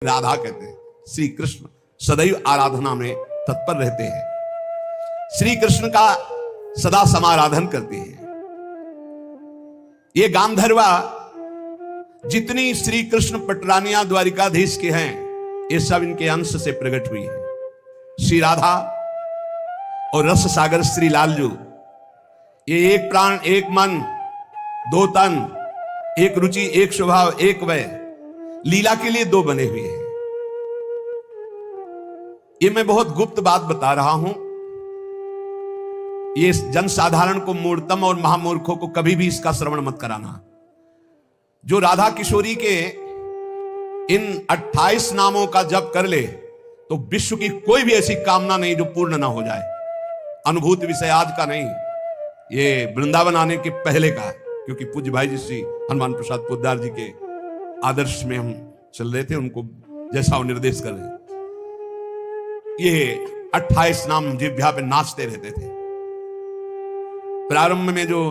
राधा कहते हैं। श्री कृष्ण सदैव आराधना में तत्पर रहते हैं, श्री कृष्ण का सदा समाराधन करते हैं। ये गांधर्वा जितनी श्री कृष्ण पटरानिया द्वारिकाधीश के हैं, ये सब इनके अंश से प्रकट हुई है। श्री राधा और रस सागर श्री लालजू, ये एक प्राण एक मन दो तन, एक रुचि एक स्वभाव एक वय, लीला के लिए दो बने हुए हैं। ये मैं बहुत गुप्त बात बता रहा हूं, ये जनसाधारण को, मूर्तम और महामूर्खों को कभी भी इसका श्रवण मत कराना। जो राधा किशोरी के इन 28 नामों का जप कर ले तो विश्व की कोई भी ऐसी कामना नहीं जो पूर्ण ना हो जाए। अनुभूति विषय आज का नहीं, ये वृंदावन आने के पहले का, क्योंकि पूज्य भाई जी श्री हनुमान प्रसाद पोद्दार जी के आदर्श में हम चल रहे थे, उनको जैसा वो निर्देश कर रहे। ये 28 नाम जिह्वा पे नाचते रहते थे। प्रारंभ में जो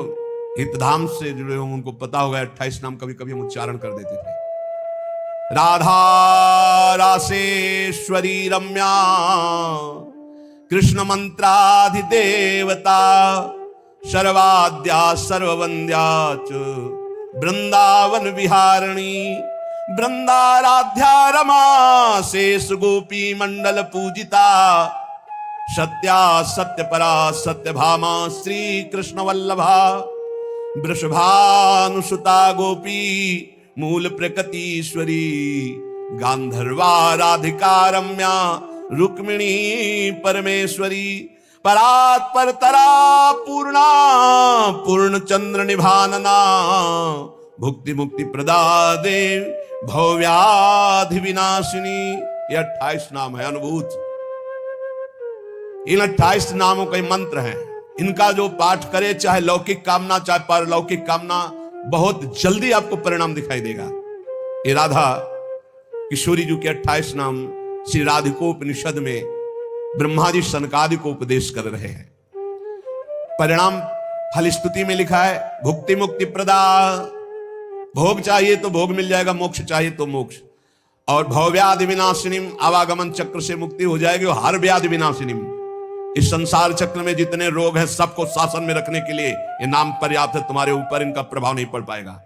हितधाम से जुड़े हों उनको पता होगा 28 नाम कभी कभी हम उच्चारण कर देते थे। राधा रासेश्वरी रम्या कृष्ण मंत्राधिदेवता सर्वाद्या सर्ववंद्या च वृंदावन विहारिणी वृंदाराध्या रमा शेष गोपी मंडल पूजिता सत्या सत्यपरा सत्यभामा श्री कृष्ण वल्लभा वृषभानुसुता गोपी मूल प्रकृतीश्वरी गांधर्वा राधिका रम्या रुक्मिणी परमेश्वरी परात्पर तरा पूर्णा पूर्ण चंद्र निभानना भुक्ति मुक्ति प्रदा देव भव्याधि विनाशिनी। ये 28 नाम है अनुभूत। इन 28 नामों के मंत्र हैं, इनका जो पाठ करे, चाहे लौकिक कामना चाहे पारलौकिक कामना, बहुत जल्दी आपको परिणाम दिखाई देगा। ये राधा किशोरी जी के 28 नाम श्री राधिकोपनिषद में ब्रह्मा जी सनकादि को उपदेश कर रहे हैं। परिणाम फलस्तुति में लिखा है भुक्ति मुक्ति प्रदा, भोग चाहिए तो भोग मिल जाएगा, मोक्ष चाहिए तो मोक्ष, और भवव्याधि विनाशिनीम, आवागमन चक्र से मुक्ति हो जाएगी, और हर व्याधि विनाशिनीम। इस संसार चक्र में जितने रोग हैं सबको शासन में रखने के लिए ये नाम पर्याप्त है, तुम्हारे ऊपर इनका प्रभाव नहीं पड़ पाएगा।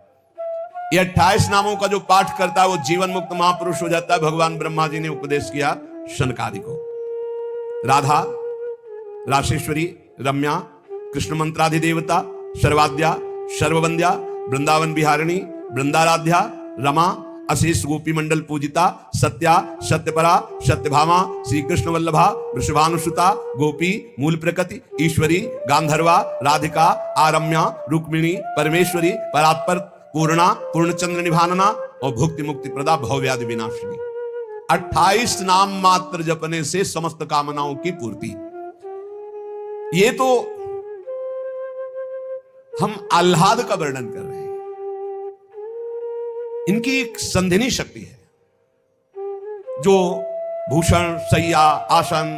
ये 28 नामों का जो पाठ करता है वो जीवन मुक्त महापुरुष हो जाता है। भगवान ब्रह्मा जी ने उपदेश किया शनकादि को। राधा राशेश्वरी रम्या कृष्ण मंत्राधिदेवता सर्वाद्या सर्ववंद्या वृंदावन विहारिणी वृंदाराध्या रमा अशेष गोपी मंडल पूजिता सत्या सत्यपरा सत्यभामा श्री कृष्ण वल्लभा वृषभानुसुता गोपी मूल प्रकृति ईश्वरी गांधर्वा राधिका आरम्या रुक्मिणी परमेश्वरी परात्पर पूर्णा पूर्णचंद्र निभानना और भुक्ति मुक्ति प्रदा भवव्याधि विनाशिनी। 28 नाम मात्र जपने से समस्त कामनाओं की पूर्ति। ये तो हम आह्लाद का वर्णन कर रहे हैं। इनकी एक संधिनी शक्ति है जो भूषण सैया आसन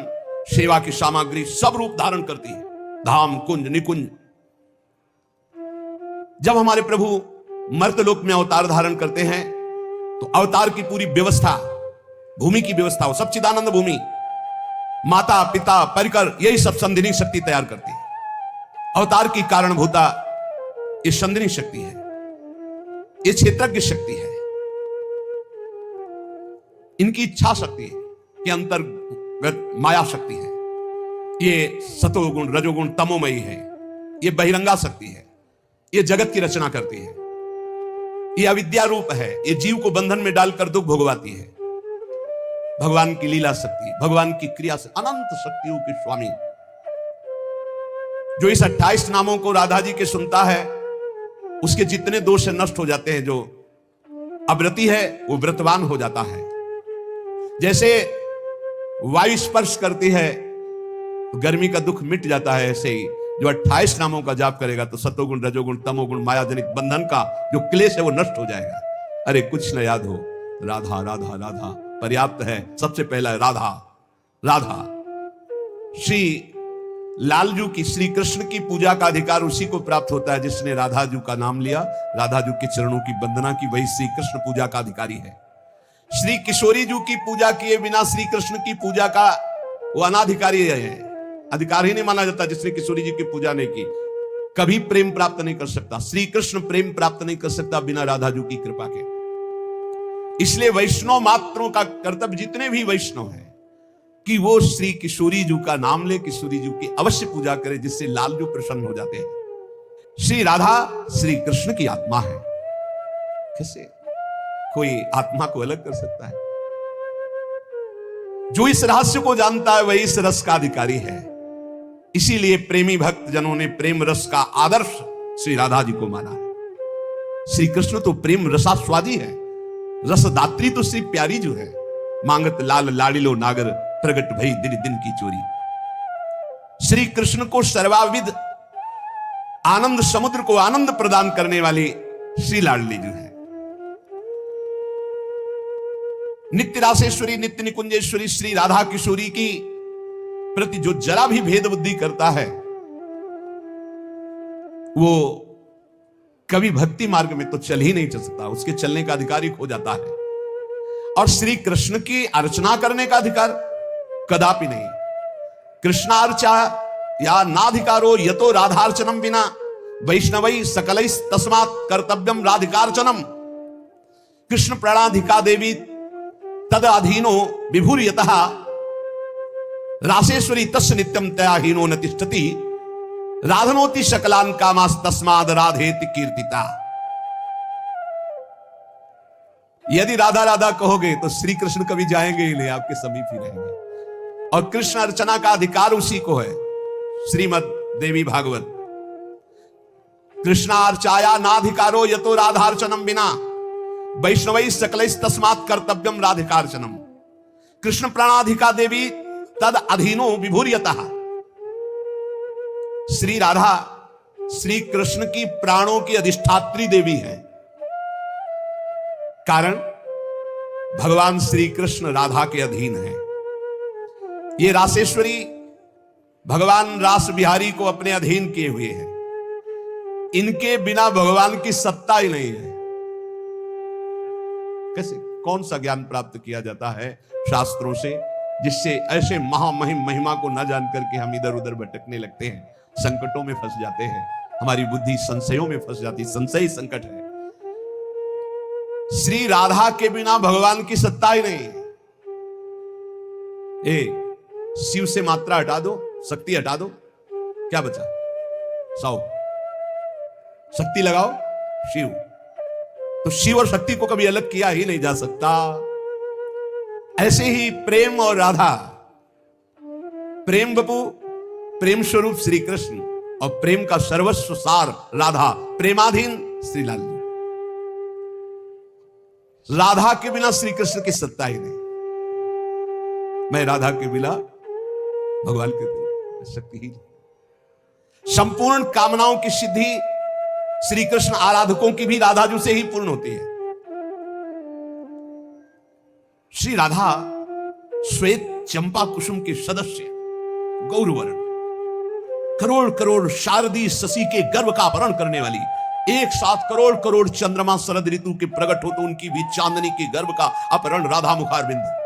सेवा की सामग्री सब रूप धारण करती है। धाम कुंज निकुंज। जब हमारे प्रभु मर्तलोक में अवतार धारण करते हैं तो अवतार की पूरी व्यवस्था, भूमि की व्यवस्था हो, सच्चिदानंद भूमि, माता पिता परिकर, यही सब संधिनी शक्ति तैयार करती है। अवतार की कारणभूता ये संधिनी शक्ति है, ये क्षेत्रज्ञ शक्ति है, इनकी इच्छा शक्ति है, ये अंतर्गत माया शक्ति है, ये सतोगुण रजोगुण तमोमयी है, ये बहिरंगा शक्ति है, ये जगत की रचना करती है, ये अविद्या रूप है, ये जीव को बंधन में डालकर दुख भोगवाती है। भगवान की लीला शक्ति, भगवान की क्रिया से अनंत शक्तियों के स्वामी। जो इस 28 नामों को राधा जी के सुनता है उसके जितने दोष नष्ट हो जाते हैं। जो अव्रती है वो व्रतवान हो जाता है। जैसे वायु स्पर्श करती है तो गर्मी का दुख मिट जाता है, ऐसे ही जो 28 नामों का जाप करेगा तो सतोगुण रजोगुण तमोगुण मायाजनिक बंधन का जो क्लेश है वो नष्ट हो जाएगा। अरे कुछ न याद हो, राधा राधा राधा पर्याप्त है। सबसे पहला राधा राधा। श्री लालजू की, श्री कृष्ण की पूजा का अधिकार उसी को प्राप्त होता है जिसने राधा जू का नाम लिया, राधा जू के चरणों की वंदना की, वही श्री कृष्ण पूजा का अधिकारी है। श्री किशोरी जी की पूजा किए बिना श्री कृष्ण की पूजा का वो अनाधिकारी है, अधिकार ही नहीं माना जाता। जिसने किशोरी जी की पूजा नहीं की कभी प्रेम प्राप्त नहीं कर सकता। श्री कृष्ण प्रेम प्राप्त नहीं कर सकता बिना राधा जी की कृपा के। इसलिए वैष्णव मात्रों का कर्तव्य, जितने भी वैष्णव हैं, कि वो श्री किशोरी जी का नाम ले, किशोरी जी की अवश्य पूजा करे, जिससे लाल जी प्रसन्न हो जाते हैं। श्री राधा श्री कृष्ण की आत्मा है। कैसे कोई आत्मा को अलग कर सकता है? जो इस रहस्य को जानता है वही इस रस का अधिकारी है। इसीलिए प्रेमी भक्त जनों ने प्रेम रस का आदर्श श्री राधा जी को माना है। श्री कृष्ण तो प्रेम रसास्वादी है, रसदात्री तो श्री प्यारी जो है। मांगत लाल लाड़िलो नागर, प्रगट भई दिन दिन की चोरी। श्री कृष्ण को सर्वाविद आनंद समुद्र को आनंद प्रदान करने वाली श्री लाडली जो है। नित्य रासेश्वरी नित्य निकुंजेश्वरी श्री राधा किशोरी की प्रति जो जरा भी भेद बुद्धि करता है वो कभी भक्ति मार्ग में तो चल ही नहीं चल सकता, उसके चलने का अधिकार ही खो जाता है। और श्री कृष्ण की अर्चना करने का अधिकार कदापि नहीं। कृष्णार्चा या नाधिकारो यतो राधार्चनम बिना वैष्णवै सकलै तस्मात् कर्तव्यम राधिकार्चनम। कृष्ण प्रणाधिका देवी तद अधीनो विभूर्यतः रासेश्वरी तस् नित्यम तयाहीनो न तिष्ठति राधनोति शकलान कामास तस्माद राधेति कीर्तिता। यदि राधा राधा कहोगे तो श्री कृष्ण कभी जाएंगे ही नहीं, आपके समीप ही रहेंगे। और कृष्ण अर्चना का अधिकार उसी को है। श्रीमद देवी भागवत, कृष्णार्चाया नाधिकारो यतो राधार्चनम बिना वैष्णवै सकलैः तस्मात् कर्तव्यम राधिकार्चनम। कृष्ण प्राणाधिका देवी तद अधीनो विभूर्यतः। श्री राधा श्री कृष्ण की प्राणों की अधिष्ठात्री देवी है। कारण भगवान श्री कृष्ण राधा के अधीन है। ये रासेश्वरी भगवान रास बिहारी को अपने अधीन किए हुए हैं। इनके बिना भगवान की सत्ता ही नहीं है। कैसे कौन सा ज्ञान प्राप्त किया जाता है शास्त्रों से, जिससे ऐसे महामहिम महिमा को न जान करके हम इधर उधर भटकने लगते हैं, संकटों में फंस जाते हैं, हमारी बुद्धि संशयों में फंस जाती। संशय संकट है। श्री राधा के बिना भगवान की सत्ता ही नहीं। शिव से मात्रा हटा दो, शक्ति हटा दो, क्या बचा? 100। शक्ति लगाओ शिव। तो शिव और शक्ति को कभी अलग किया ही नहीं जा सकता। ऐसे ही प्रेम और राधा, प्रेम बपू, प्रेम स्वरूप श्री कृष्ण और प्रेम का सर्वस्व सार राधा, प्रेमाधीन श्री लाल। राधा के बिना श्री कृष्ण की सत्ता ही नहीं। मैं राधा के बिना भगवान के बिना शक्ति ही नहीं। संपूर्ण कामनाओं की सिद्धि श्री कृष्ण आराधकों की भी राधा जी से ही पूर्ण होती है। श्री राधा श्वेत चंपा कुसुम के सदस्य, गौरवर्ण, करोड़ करोड़ शारदी शशि के गर्भ का अपहरण करने वाली, एक साथ करोड़ करोड़ चंद्रमा शरद ऋतु के प्रकट हो तो उनकी भी चांदनी के गर्भ का अपहरण राधा मुखारविंद।